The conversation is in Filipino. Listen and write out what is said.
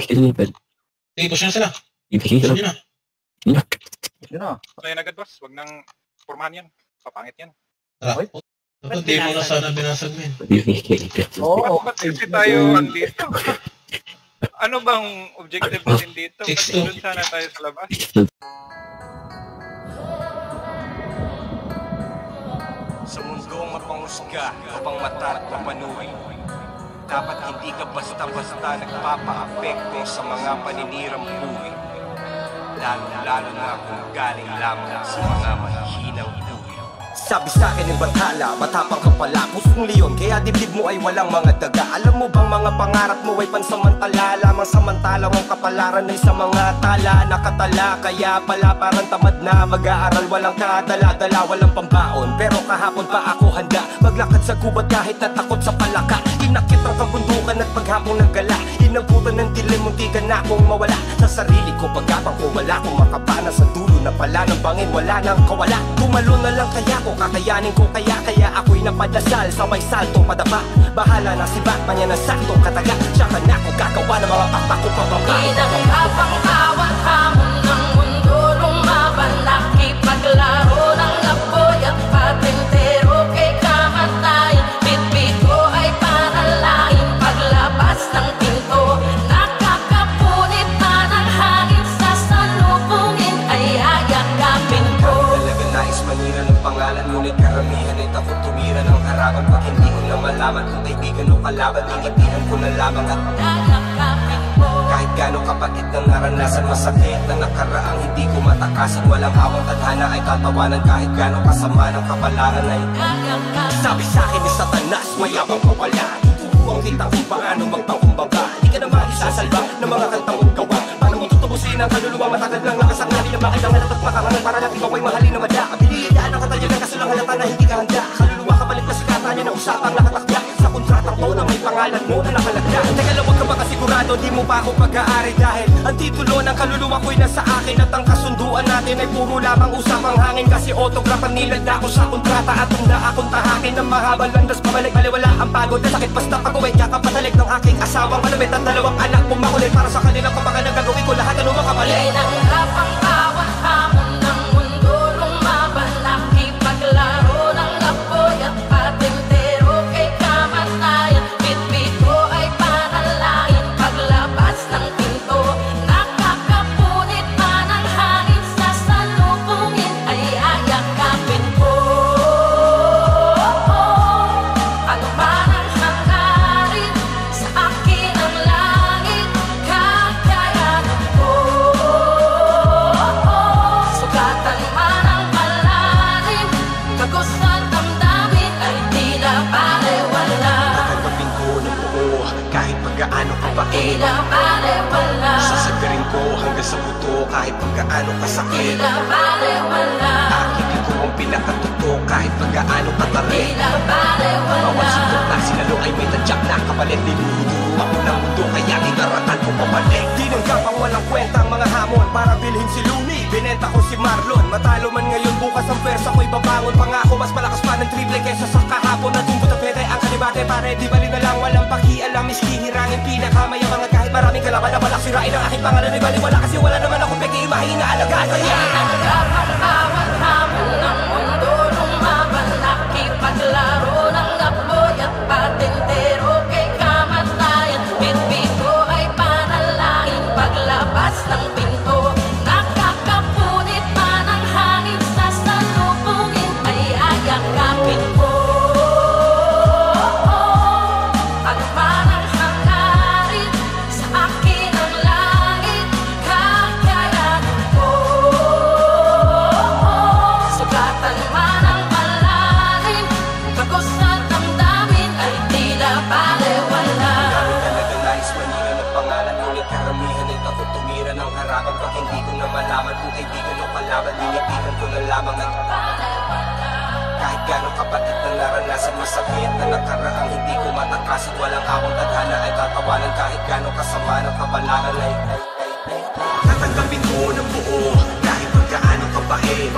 Sige, push na sila. Push nyo na. Yun na. Kaya agad boss, wag nang pormahan yan. Papangit yan. Tara. Hindi mo na sana binasag mo yun. Oo. Ba't kasi tayo andito? Ano bang objective natin dito? Ba't doon sana tayo sa labas? Sa mundong mapangusga, kapang mata at mapanuri, dapat hindi ka basta-basta nagpapa-apekto sa mga paninirang buhay. Lalo na kung galing lamang sa mga mahihinang buhay. Sabi sa'kin ng bathala, matapang ka pala, pusong leon, kaya dibdib mo ay walang mga daga. Alam mo bang mga pangarap mo ay pansamantala, lamang samantalang ang kapalaran ay sa mga tala. Nakatala, kaya pala parang tamad na mag-aaral, walang kadala-dala, walang pambaon. Pero kahapon pa ako handa, maglakad sa gubat kahit natakot sa palaka. Inakit ang kabundukan at paghapong naggala, inabutan ng dilim, munti ka na akong mawala. Sa sarili ko, pagkapang ko wala kong makapana, sa dulo na pala ng bangin, wala nang kawala. Tumalo na lang kaya ko, kakayanin ko kaya ako'y napadasal, sabay salto padapa. Bahala na si Batman yan ang sakto kataga, tsaka na ako gagawa ng mga pakpak ko pababa. Pinagkapang bawat hamon ng mundo, lumaban, nakipaglaro ng apoy at patintero kay kamatayan. Bitbit ko ay panalangin, paglabas ng pinto, nakakapunit na ng hangin, sa salubungin ay ayakapin ko. Talaga nais manira ng pangalan, ngunit karamihan ay takot tumira ng harapan. Pag hindi ko na malaman kung kaibigan o kalaban, initihan ko na lamang at Ayakapin ko. kahit gano'ng kapatid ng naranasan, masakit na nakaraang hindi ko matakasan. Walang awang tadhana ay tatawanan, kahit gano'ng kasama ng kapalaran ay sabi sa'kin ni Satanas, mayabang ka wala. Tuturuan kita kung paano magpangkumbaga. Di ka na maisasalba ng mga kantang mong gawa. Paano mo tutubusin ang kaluluwa, matagal lang lakas ang nari na makilangan at makakangan, para lang ikaw ay mahalin na madya. Abilidaan ang katayagan, kaso lang halata na hindi ka handa. Kaluluwa kapalit na sikata niya na usapang nakatakda sa kontratang to na may pangalan mo na nakalagda. Teka lang, huwag ka baka sigurado, di mo pa ako pag-aari, dahil ang titulo ng kaluluwa ko'y nasa akin, at ang kasunduan natin ay puro lamang usapang hangin. Kasi autograph ang nilagda ko sa kontrata, at handa akong tahakin ng mahabang landas pabalik. Baliwala ang pagod na sakit, basta pag-uwi kakapatalik ng aking asawang malupit at dalawang anak kong makulit. Para sa kanilang kapagan, gagawin ko lahat ano makabalik. Pinanggapang bawat hamon ng mundo, lumaban, nakipaglaro ng apoy at patintero kay kamatayan. Bitbit ko ay panalangin, paglabas ng pinto, nakakapunit pa ng hangin, sa salubungin ay ayakapin ko. Ano man ang hangarin, sa akin ang langit, kakayanan ko. Sugatan man ang malalim, kagos at damdamin ay tila balewala. Tatanggapin ko ng buo, kahit pagkaano kapain. Tila balewala. Sasagarin ko hanggang sa buto, kahit pagkaano kasakit. Tila balewala. Akitin ko ang pinakatuto, kahit pagkaano katarik. Tila balewala. Bawat sundot na sinalo ay may tadyak na kapalit. Niluto ako ng mundo, kaya kinaratan ko pabalik. Tinanggap ang walang kwenta ang mga hamon, para bilhin si Looney, binenta ko si Marlon. Matalo man ngayon, bukas ang pwersa ko'y babangon. Pangako mas malakas pa ng triple kesa sa kahapon. Natumbot ang pwede ang kalibate, pare di bali na lang, walang pakialam. Miski hirangin pinakamayabang, at kahit maraming kalaban na balak sirain ang aking pangalan, ay baliwala. Kasi wala naman ako peke, imahin na alagaan. Kaya Pinanggapang bawat hamon ng mundo, lumaban, nakipaglaro ng apoy at patintero kay kamatayan. Bitbit ko ay panalangin, paglabas ng pinto, nakakapunit pa ng hangin, sa salubungin ay ayakapin ko. Ano man ang hangarin, sa akin ang langit, kakayanan ko. Sugatan man ang malalim, kagos at damdamin ay tila balewala. Dami talaga nais manira ng pangalan, ngunit karamihan ay takot tumira ng harapan. Pag hindi ko na malaman kung kaibigan o kalaban, initihan ko na lamang at kahit gano'ng kapatid na naranasan, masakit na nakaraang hindi ko matakasan. Walang awang tadhana ay tatawanan, kahit gano'ng kasama ng kapalaran ay tatanggapin ko ng buo, kahit pagkaano kapain.